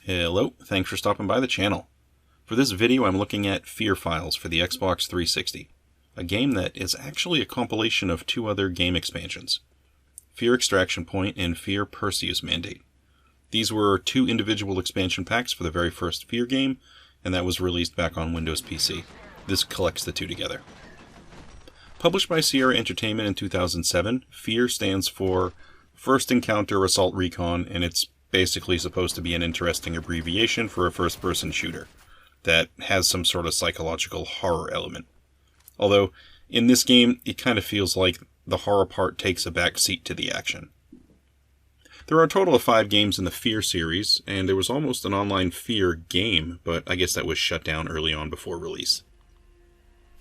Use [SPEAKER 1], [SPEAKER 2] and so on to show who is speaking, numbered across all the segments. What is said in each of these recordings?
[SPEAKER 1] Hello, thanks for stopping by the channel. For this video I'm looking at F.E.A.R files for the Xbox 360, a game that is actually a compilation of two other game expansions, F.E.A.R Extraction Point and F.E.A.R Perseus Mandate. These were two individual expansion packs for the very first F.E.A.R game, and that was released back on Windows PC. This collects the two together. Published by Sierra Entertainment in 2007, F.E.A.R stands for First Encounter Assault Recon, and it's basically supposed to be an interesting abbreviation for a first-person shooter that has some sort of psychological horror element. Although, in this game, it kind of feels like the horror part takes a back seat to the action. There are a total of 5 games in the F.E.A.R series, and there was almost an online F.E.A.R game, but I guess that was shut down early on before release.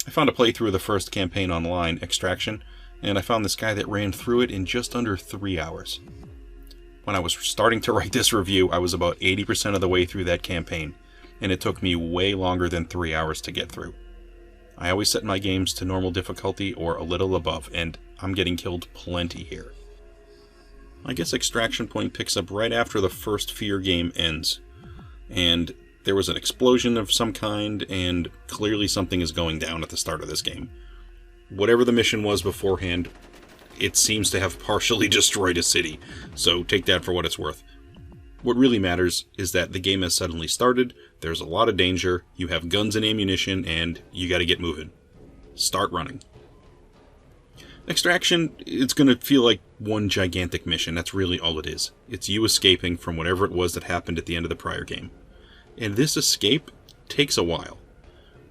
[SPEAKER 1] I found a playthrough of the first campaign online, Extraction, and I found this guy that ran through it in just under 3 hours. When I was starting to write this review, I was about 80% of the way through that campaign, and it took me way longer than 3 hours to get through. I always set my games to normal difficulty or a little above, and I'm getting killed plenty here. I guess Extraction Point picks up right after the first F.E.A.R game ends, and there was an explosion of some kind, and clearly something is going down at the start of this game. Whatever the mission was beforehand, it seems to have partially destroyed a city, so take that for what it's worth. What really matters is that the game has suddenly started, there's a lot of danger, you have guns and ammunition, and you gotta get moving. Start running. Extraction, it's gonna feel like one gigantic mission, that's really all it is. It's you escaping from whatever it was that happened at the end of the prior game. And this escape takes a while.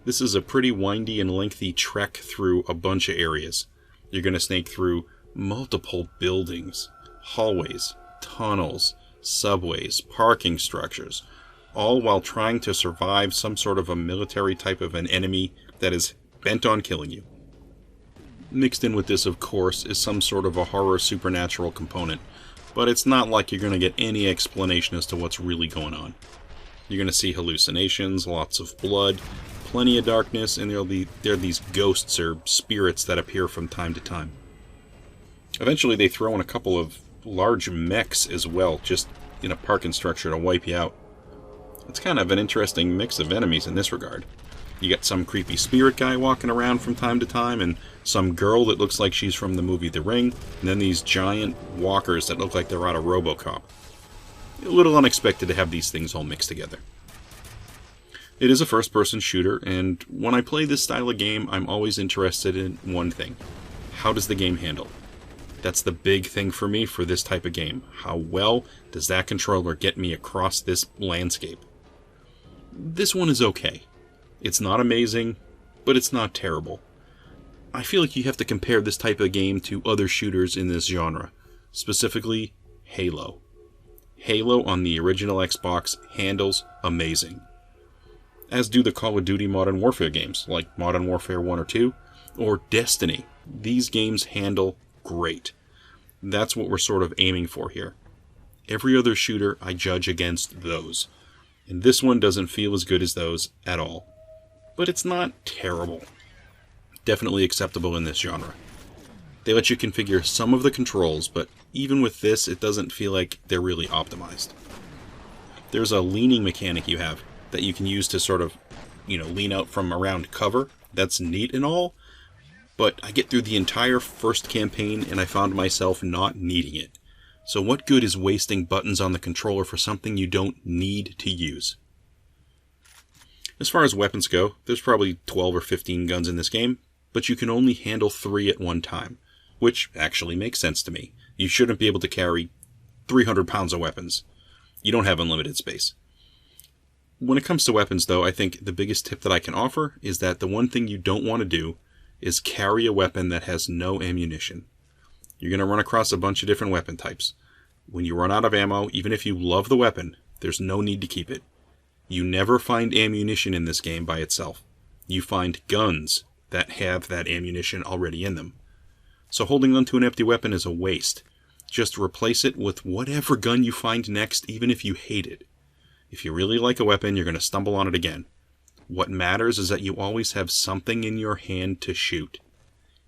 [SPEAKER 1] This is a pretty windy and lengthy trek through a bunch of areas. You're gonna snake through multiple buildings, hallways, tunnels, subways, parking structures, all while trying to survive some sort of a military type of an enemy that is bent on killing you. Mixed in with this, of course, is some sort of a horror supernatural component, but it's not like you're going to get any explanation as to what's really going on. You're going to see hallucinations, lots of blood, plenty of darkness, and there are these ghosts or spirits that appear from time to time. Eventually they throw in a couple of large mechs as well, just in a parking structure to wipe you out. It's kind of an interesting mix of enemies in this regard. You got some creepy spirit guy walking around from time to time, and some girl that looks like she's from the movie The Ring, and then these giant walkers that look like they're out of RoboCop. A little unexpected to have these things all mixed together. It is a first-person shooter, and when I play this style of game, I'm always interested in one thing. How does the game handle? That's the big thing for me for this type of game. How well does that controller get me across this landscape? This one is okay. It's not amazing, but it's not terrible. I feel like you have to compare this type of game to other shooters in this genre, specifically Halo. Halo on the original Xbox handles amazing. As do the Call of Duty Modern Warfare games, like Modern Warfare 1 or 2, or Destiny. These games handle great. That's what we're sort of aiming for here. Every other shooter I judge against those, and this one doesn't feel as good as those at all. But it's not terrible. Definitely acceptable in this genre. They let you configure some of the controls, but even with this, it doesn't feel like they're really optimized. There's a leaning mechanic you have that you can use to sort of, lean out from around cover. That's neat and all, but I get through the entire first campaign and I found myself not needing it. So what good is wasting buttons on the controller for something you don't need to use? As far as weapons go, there's probably 12 or 15 guns in this game, but you can only handle 3 at one time, which actually makes sense to me. You shouldn't be able to carry 300 pounds of weapons. You don't have unlimited space. When it comes to weapons, though, I think the biggest tip that I can offer is that the one thing you don't want to do is carry a weapon that has no ammunition. You're going to run across a bunch of different weapon types. When you run out of ammo, even if you love the weapon, there's no need to keep it. You never find ammunition in this game by itself. You find guns that have that ammunition already in them. So holding onto an empty weapon is a waste. Just replace it with whatever gun you find next, even if you hate it. If you really like a weapon, you're going to stumble on it again. What matters is that you always have something in your hand to shoot.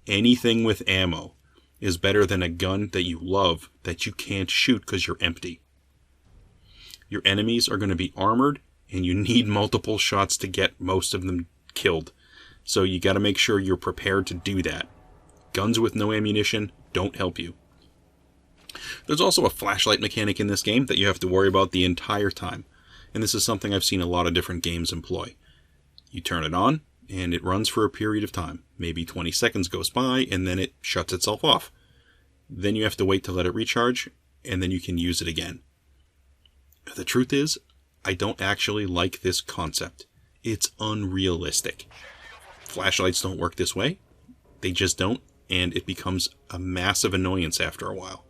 [SPEAKER 1] Anything with ammo is better than a gun that you love that you can't shoot because you're empty. Your enemies are going to be armored, and you need multiple shots to get most of them killed. So you got to make sure you're prepared to do that. Guns with no ammunition don't help you. There's also a flashlight mechanic in this game that you have to worry about the entire time. And this is something I've seen a lot of different games employ. You turn it on, and it runs for a period of time. Maybe 20 seconds goes by, and then it shuts itself off. Then you have to wait to let it recharge, and then you can use it again. The truth is, I don't actually like this concept. It's unrealistic. Flashlights don't work this way. They just don't, and it becomes a massive annoyance after a while.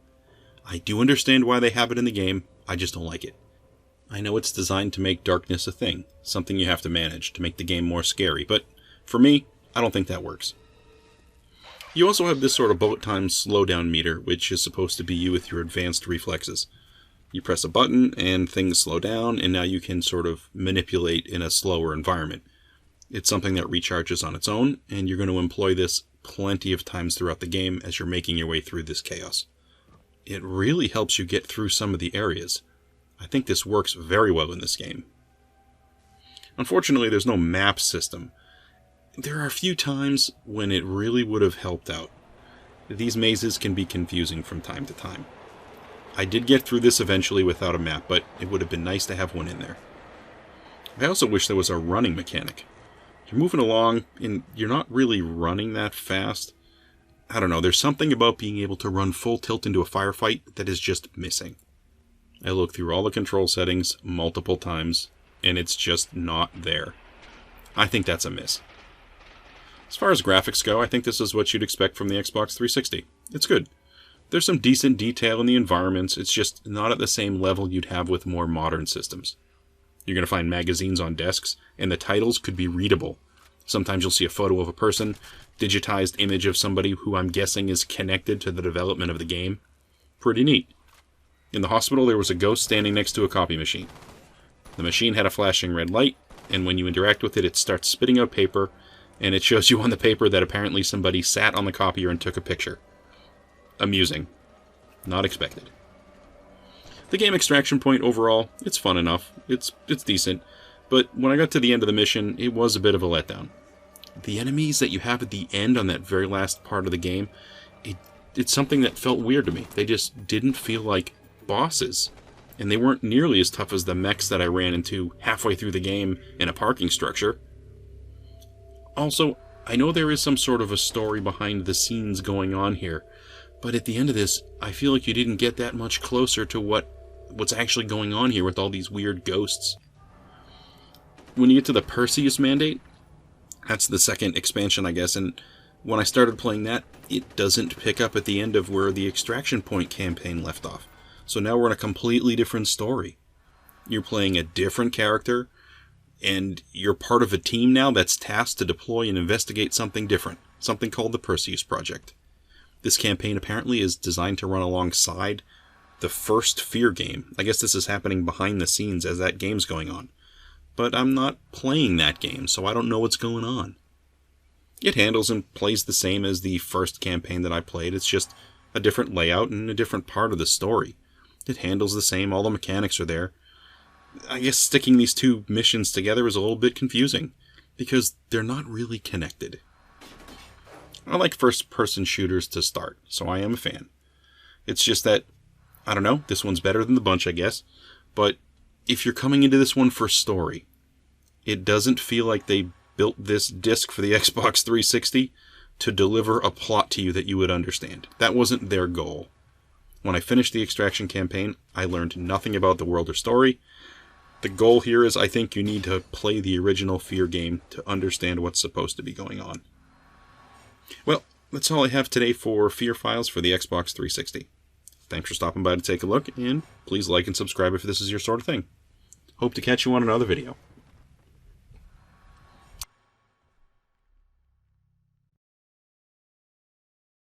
[SPEAKER 1] I do understand why they have it in the game, I just don't like it. I know it's designed to make darkness a thing, something you have to manage to make the game more scary, but for me, I don't think that works. You also have this sort of bullet time slowdown meter, which is supposed to be you with your advanced reflexes. You press a button and things slow down, and now you can sort of manipulate in a slower environment. It's something that recharges on its own, and you're going to employ this plenty of times throughout the game as you're making your way through this chaos. It really helps you get through some of the areas. I think this works very well in this game. Unfortunately, there's no map system. There are a few times when it really would have helped out. These mazes can be confusing from time to time. I did get through this eventually without a map, but it would have been nice to have one in there. I also wish there was a running mechanic. You're moving along, and you're not really running that fast. I don't know, there's something about being able to run full tilt into a firefight that is just missing. I looked through all the control settings multiple times, and it's just not there. I think that's a miss. As far as graphics go, I think this is what you'd expect from the Xbox 360. It's good. There's some decent detail in the environments, it's just not at the same level you'd have with more modern systems. You're going to find magazines on desks, and the titles could be readable. Sometimes you'll see a photo of a person, digitized image of somebody who I'm guessing is connected to the development of the game. Pretty neat. In the hospital, there was a ghost standing next to a copy machine. The machine had a flashing red light, and when you interact with it, it starts spitting out paper, and it shows you on the paper that apparently somebody sat on the copier and took a picture. Amusing. Not expected. The game Extraction Point overall, it's fun enough. It's decent, but when I got to the end of the mission, it was a bit of a letdown. The enemies that you have at the end on that very last part of the game, it's something that felt weird to me. They just didn't feel like bosses, and they weren't nearly as tough as the mechs that I ran into halfway through the game in a parking structure. Also, I know there is some sort of a story behind the scenes going on here, but at the end of this, I feel like you didn't get that much closer to what's actually going on here with all these weird ghosts. When you get to the Perseus mandate, that's the second expansion, I guess, and when I started playing that, it doesn't pick up at the end of where the Extraction Point campaign left off. So now we're in a completely different story. You're playing a different character, and you're part of a team now that's tasked to deploy and investigate something different, something called the Perseus Project. This campaign apparently is designed to run alongside the first F.E.A.R game. I guess this is happening behind the scenes as that game's going on. But I'm not playing that game, so I don't know what's going on. It handles and plays the same as the first campaign that I played. It's just a different layout and a different part of the story. It handles the same, all the mechanics are there. I guess sticking these two missions together is a little bit confusing, because they're not really connected. I like first-person shooters to start, so I am a fan. It's just that, I don't know, this one's better than the bunch, I guess, but if you're coming into this one for story, it doesn't feel like they built this disc for the Xbox 360 to deliver a plot to you that you would understand. That wasn't their goal. When I finished the Extraction campaign, I learned nothing about the world or story. The goal here is I think you need to play the original F.E.A.R game to understand what's supposed to be going on. Well, that's all I have today for F.E.A.R files for the Xbox 360. Thanks for stopping by to take a look, and please like and subscribe if this is your sort of thing. Hope to catch you on another video.